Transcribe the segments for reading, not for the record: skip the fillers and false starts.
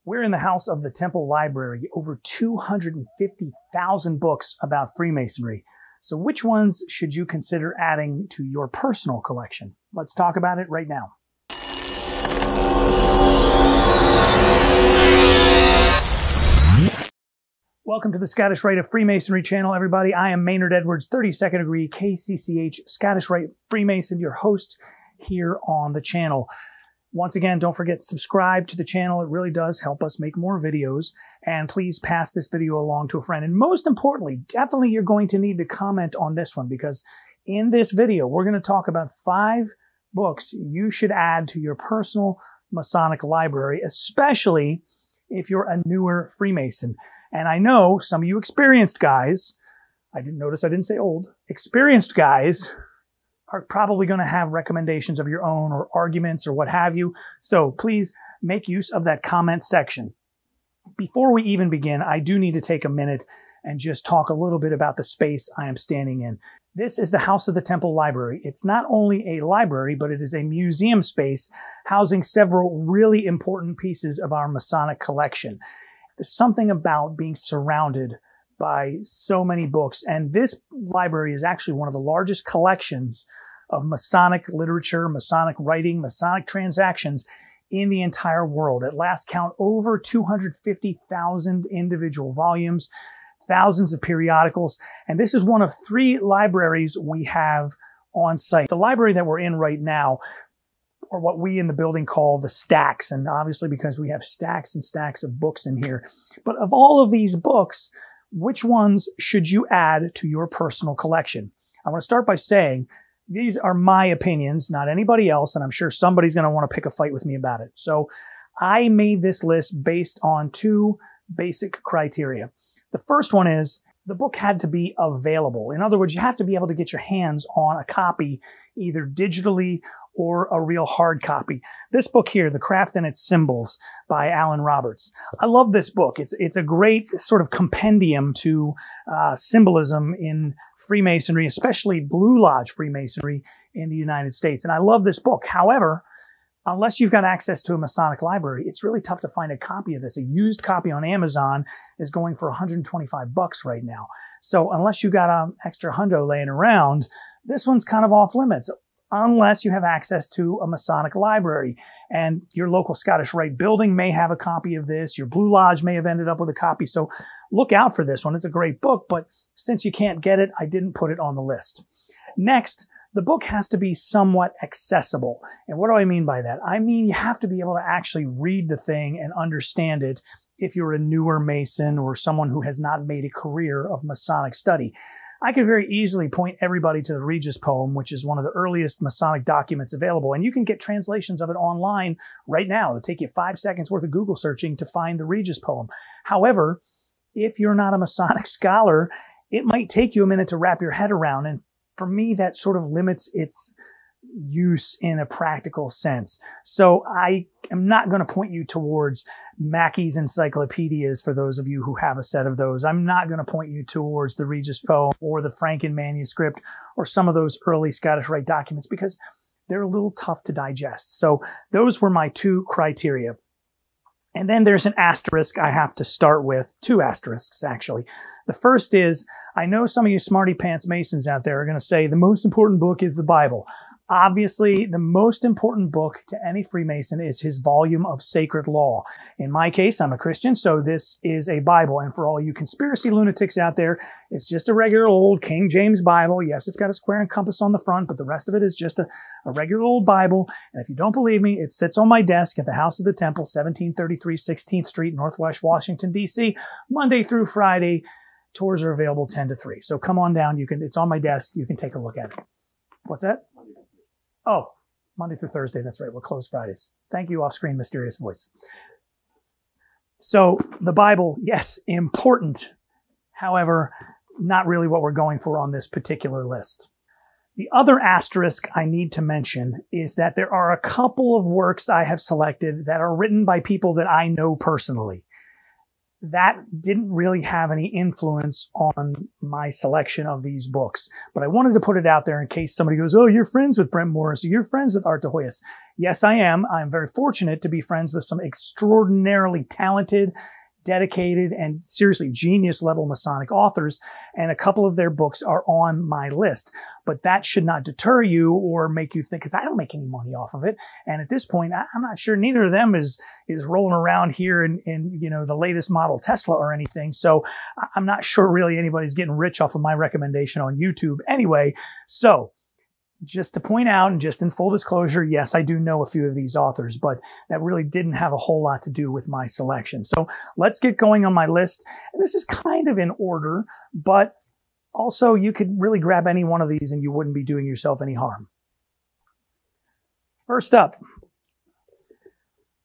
We're in the House of the Temple Library, over 250,000 books about Freemasonry. So which ones should you consider adding to your personal collection? Let's talk about it right now. Welcome to the Scottish Rite of Freemasonry channel, everybody. I am Maynard Edwards, 32nd degree KCCH Scottish Rite Freemason, your host here on the channel. Once again, don't forget to subscribe to the channel. It really does help us make more videos. And please pass this video along to a friend. And most importantly, definitely you're going to need to comment on this one, because in this video, we're going to talk about 5 books you should add to your personal Masonic library, especially if you're a newer Freemason. And I know some of you experienced guys, I didn't say old, experienced guys are probably going to have recommendations of your own or arguments or what have you. So please make use of that comment section. Before we even begin, I do need to take a minute and just talk a little bit about the space I am standing in. This is the House of the Temple Library. It's not only a library, but it is a museum space housing several really important pieces of our Masonic collection. There's something about being surrounded by so many books. And this library is actually one of the largest collections of Masonic literature, Masonic writing, Masonic transactions in the entire world. At last count, over 250,000 individual volumes, thousands of periodicals. And this is one of 3 libraries we have on site. The library that we're in right now, or what we in the building call the stacks. And obviously because we have stacks and stacks of books in here. But of all of these books, which ones should you add to your personal collection? I want to start by saying these are my opinions, not anybody else, and I'm sure somebody's going to want to pick a fight with me about it. So I made this list based on 2 basic criteria. The first one is the book had to be available. In other words, you have to be able to get your hands on a copy, either digitally or a real hard copy. This book here, The Craft and Its Symbols by Alan Roberts. I love this book. It's a great sort of compendium to symbolism in Freemasonry, especially Blue Lodge Freemasonry in the United States. And I love this book. However, unless you've got access to a Masonic library, it's really tough to find a copy of this. A used copy on Amazon is going for $125 right now. So unless you got an extra hundo laying around, this one's kind of off limits, unless you have access to a Masonic library. And your local Scottish Rite building may have a copy of this. Your Blue Lodge may have ended up with a copy. So look out for this one. It's a great book, but since you can't get it, I didn't put it on the list. Next, the book has to be somewhat accessible. And what do I mean by that? I mean, you have to be able to actually read the thing and understand it if you're a newer Mason or someone who has not made a career of Masonic study. I could very easily point everybody to the Regis poem, which is one of the earliest Masonic documents available. And you can get translations of it online right now. It'll take you 5 seconds worth of Google searching to find the Regis poem. However, if you're not a Masonic scholar, it might take you a minute to wrap your head around. And for me, that sort of limits its use in a practical sense. So I am not going to point you towards Mackey's encyclopedias for those of you who have a set of those. I'm not going to point you towards the Regis poem or the Franken manuscript or some of those early Scottish Rite documents because they're a little tough to digest. So those were my 2 criteria. And then there's an asterisk I have to start with, 2 asterisks actually. The first is, I know some of you smarty pants Masons out there are going to say the most important book is the Bible. Obviously, the most important book to any Freemason is his volume of sacred law. In my case, I'm a Christian, so this is a Bible. And for all you conspiracy lunatics out there, it's just a regular old King James Bible. Yes, it's got a square and compass on the front, but the rest of it is just a regular old Bible. And if you don't believe me, it sits on my desk at the House of the Temple, 1733 16th Street, Northwest Washington, D.C., Monday through Friday. Tours are available 10 to 3. So come on down. It's on my desk. You can take a look at it. What's that? Oh, Monday through Thursday. That's right. We're closed Fridays. Thank you, off-screen mysterious voice. So the Bible, yes, important. However, not really what we're going for on this particular list. The other asterisk I need to mention is that there are a couple of works I have selected that are written by people that I know personally. that didn't really have any influence on my selection of these books. But I wanted to put it out there in case somebody goes, oh, you're friends with Brent Morris, or you're friends with Art de Hoyos. Yes, I am. I'm very fortunate to be friends with some extraordinarily talented, dedicated, and seriously genius level Masonic authors, and a couple of their books are on my list. But that should not deter you or make you think, because I don't make any money off of it. And at this point, I'm not sure neither of them is rolling around here in the latest model Tesla or anything. So I'm not sure really anybody's getting rich off of my recommendation on YouTube anyway. So just to point out, and just in full disclosure, yes, I do know a few of these authors, but that really didn't have a whole lot to do with my selection. So let's get going on my list. And this is kind of in order, but also you could really grab any one of these and you wouldn't be doing yourself any harm. First up,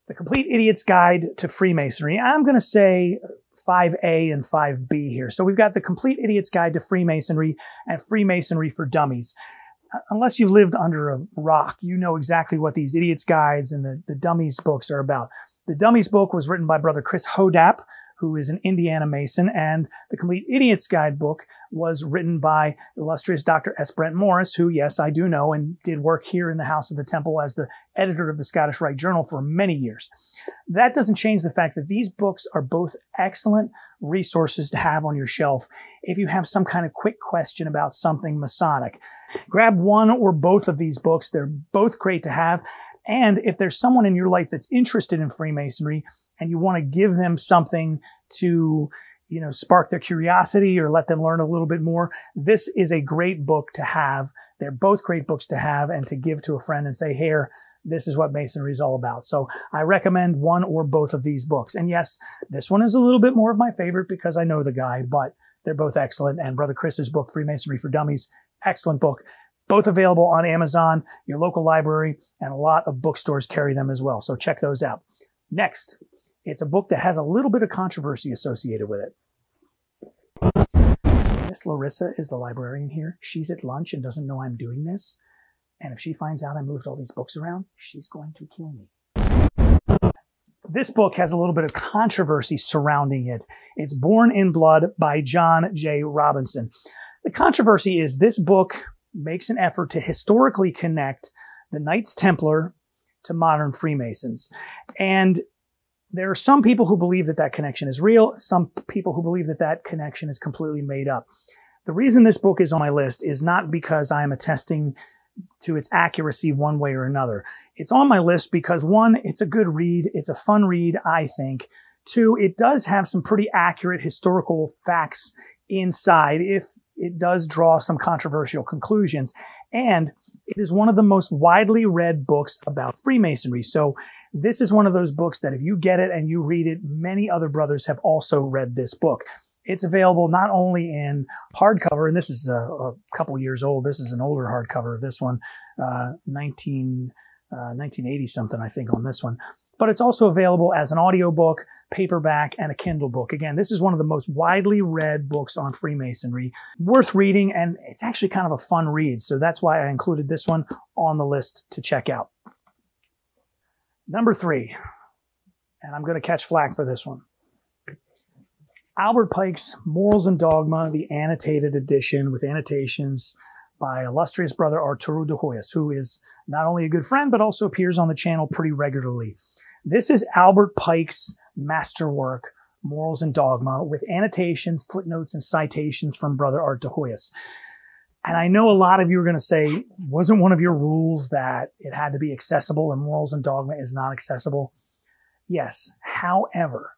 The Complete Idiot's Guide to Freemasonry. I'm going to say 5A and 5B here. So we've got The Complete Idiot's Guide to Freemasonry and Freemasonry for Dummies. Unless you've lived under a rock, you know exactly what these idiots' guides and the dummies books are about. The dummies book was written by Brother Chris Hodap, who is an Indiana Mason, and the Complete Idiot's Guide book was written by illustrious Dr. S. Brent Morris, who, yes, I do know, and did work here in the House of the Temple as the editor of the Scottish Rite Journal for many years. That doesn't change the fact that these books are both excellent resources to have on your shelf if you have some kind of quick question about something Masonic. Grab one or both of these books. They're both great to have. And if there's someone in your life that's interested in Freemasonry and you want to give them something to, spark their curiosity or let them learn a little bit more, this is a great book to have. They're both great books to have and to give to a friend and say, here, this is what Masonry is all about. So I recommend one or both of these books. And yes, this one is a little bit more of my favorite because I know the guy, but they're both excellent. And Brother Chris's book, Freemasonry for Dummies, excellent book. Both available on Amazon, your local library, and a lot of bookstores carry them as well. So check those out. Next, it's a book that has a little bit of controversy associated with it. Miss Larissa is the librarian here. She's at lunch and doesn't know I'm doing this. And if she finds out I moved all these books around, she's going to kill me. This book has a little bit of controversy surrounding it. It's Born in Blood by John J. Robinson. The controversy is this book makes an effort to historically connect the Knights Templar to modern Freemasons. And there are some people who believe that that connection is real, some people who believe that that connection is completely made up. The reason this book is on my list is not because I am attesting to its accuracy one way or another. It's on my list because, one, it's a good read. It's a fun read, I think. Two, it does have some pretty accurate historical facts inside if it does draw some controversial conclusions. And it is one of the most widely read books about Freemasonry. So this is one of those books that if you get it and you read it, many other brothers have also read this book. It's available not only in hardcover, and this is a couple years old. This is an older hardcover of this one, 1980 something, I think, on this one. But it's also available as an audiobook, paperback, and a Kindle book. Again, this is one of the most widely read books on Freemasonry. Worth reading, and it's actually kind of a fun read. So that's why I included this one on the list to check out. Number 3, and I'm going to catch flack for this one. Albert Pike's Morals and Dogma, the annotated edition with annotations by illustrious brother Arturo de Hoyos, who is not only a good friend, but also appears on the channel pretty regularly. This is Albert Pike's masterwork, Morals and Dogma, with annotations, footnotes, and citations from brother Art de Hoyos. And I know a lot of you are going to say, wasn't one of your rules that it had to be accessible and Morals and Dogma is not accessible? Yes. However,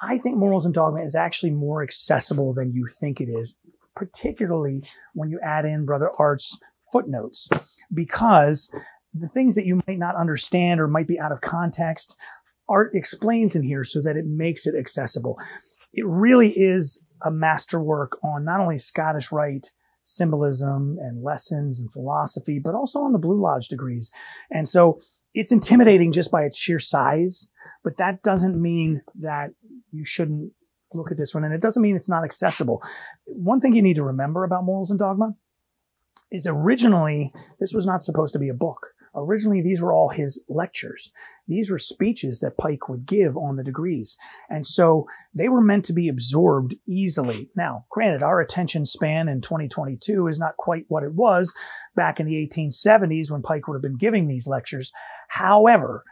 I think Morals and Dogma is actually more accessible than you think it is, particularly when you add in Brother Art's footnotes, because the things that you might not understand or might be out of context, Art explains in here so that it makes it accessible. It really is a masterwork on not only Scottish Rite symbolism and lessons and philosophy, but also on the Blue Lodge degrees. And so it's intimidating just by its sheer size, but that doesn't mean that you shouldn't look at this one, and it doesn't mean it's not accessible. One thing you need to remember about Morals and Dogma is originally this was not supposed to be a book. Originally, these were all his lectures. These were speeches that Pike would give on the degrees. And so they were meant to be absorbed easily. Now, granted, our attention span in 2022 is not quite what it was back in the 1870s when Pike would have been giving these lectures. However,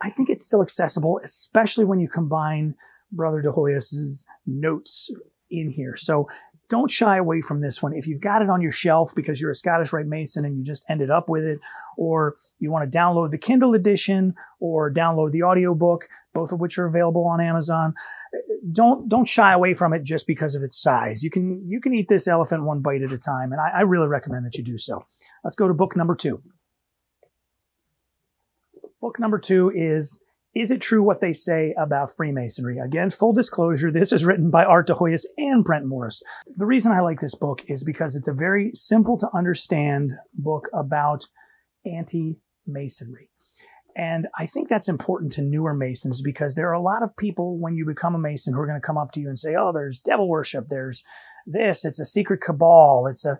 I think it's still accessible, especially when you combine Brother de Hoyos's notes in here. So don't shy away from this one. If you've got it on your shelf because you're a Scottish Rite Mason and you just ended up with it, or you want to download the Kindle edition or download the audiobook, both of which are available on Amazon, don't shy away from it just because of its size. You can eat this elephant one bite at a time, and I really recommend that you do so. Let's go to book number 2. Book number 2 is It True What They Say About Freemasonry? Again, full disclosure, this is written by Art de Hoyos and Brent Morris. The reason I like this book is because it's a very simple to understand book about anti-Masonry. And I think that's important to newer Masons because there are a lot of people when you become a Mason who are going to come up to you and say, oh, there's devil worship, there's this, it's a secret cabal, it's a...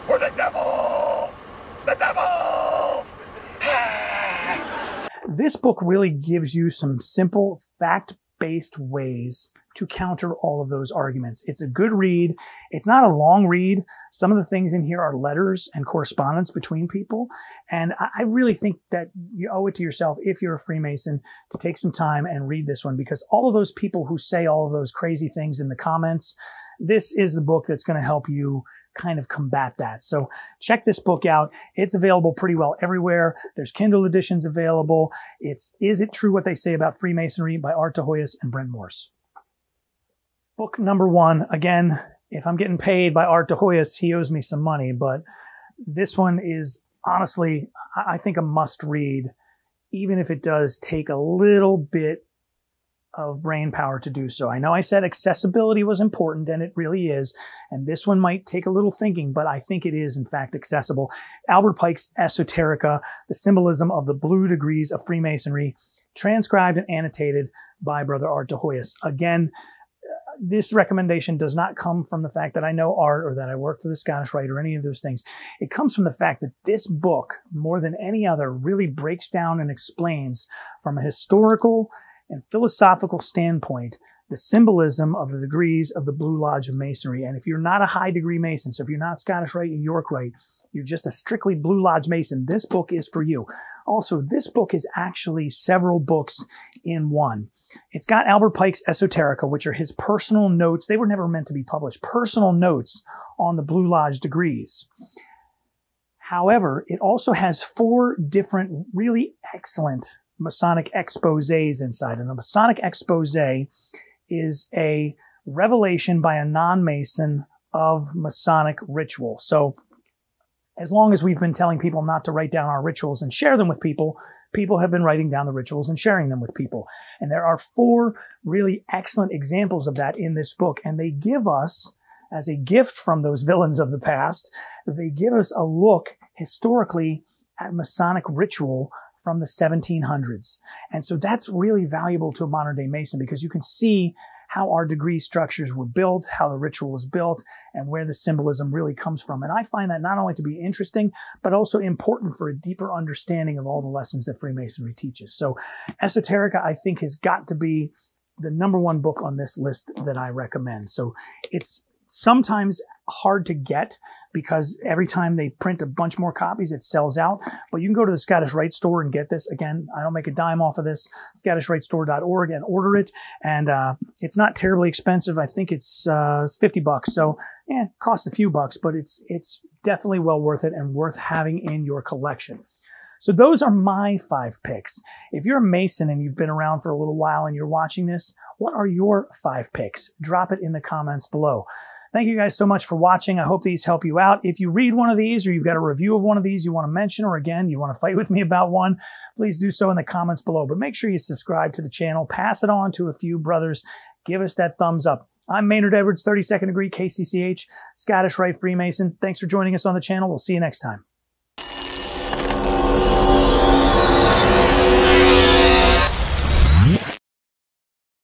We're the devils! The devils! This book really gives you some simple, fact-based ways to counter all of those arguments. It's a good read. It's not a long read. Some of the things in here are letters and correspondence between people. And I really think that you owe it to yourself, if you're a Freemason, to take some time and read this one, because all of those people who say all of those crazy things in the comments, this is the book that's going to help you kind of combat that. So check this book out. It's available pretty well everywhere. There's Kindle editions available. It's Is It True What They Say About Freemasonry by Art de Hoyos and Brent Morris. Book number 1. Again, if I'm getting paid by Art de Hoyos, he owes me some money, but this one is honestly, I think, a must read, even if it does take a little bit of brain power to do so. I know I said accessibility was important, and it really is. And this one might take a little thinking, but I think it is, in fact, accessible. Albert Pike's Esoterica, the symbolism of the blue degrees of Freemasonry, transcribed and annotated by Brother Art de Hoyos. Again, this recommendation does not come from the fact that I know art or that I work for the Scottish Rite or any of those things. It comes from the fact that this book, more than any other, really breaks down and explains from a historical and philosophical standpoint the symbolism of the degrees of the Blue Lodge of Masonry. And if you're not a high degree Mason, so if you're not Scottish Rite and York Rite, you're just a strictly Blue Lodge Mason, this book is for you. Also, this book is actually several books in one. It's got Albert Pike's Esoterica, which are his personal notes. They were never meant to be published. Personal notes on the Blue Lodge degrees. However, it also has 4 different really excellent Masonic exposés inside. And a Masonic exposé is a revelation by a non-Mason of Masonic ritual. So as long as we've been telling people not to write down our rituals and share them with people, people have been writing down the rituals and sharing them with people. And there are 4 really excellent examples of that in this book. And they give us, as a gift from those villains of the past, they give us a look historically at Masonic ritual from the 1700s. And so that's really valuable to a modern day Mason because you can see how our degree structures were built, how the ritual was built, and where the symbolism really comes from. And I find that not only to be interesting, but also important for a deeper understanding of all the lessons that Freemasonry teaches. So Esoterica, I think, has got to be the #1 book on this list that I recommend. So it's sometimes hard to get because every time they print a bunch more copies, it sells out. But you can go to the Scottish Rite store and get this. Again, I don't make a dime off of this. ScottishRiteStore.org and order it. And it's not terribly expensive. I think it's $50. So yeah, it costs a few bucks, but it's definitely well worth it and worth having in your collection. So those are my 5 picks. If you're a Mason and you've been around for a little while and you're watching this, what are your 5 picks? Drop it in the comments below. Thank you guys so much for watching. I hope these help you out. If you read one of these or you've got a review of one of these you want to mention, or again, you want to fight with me about one, please do so in the comments below. But make sure you subscribe to the channel, pass it on to a few brothers, give us that thumbs up. I'm Maynard Edwards, 32nd degree KCCH, Scottish Rite Freemason. Thanks for joining us on the channel. We'll see you next time.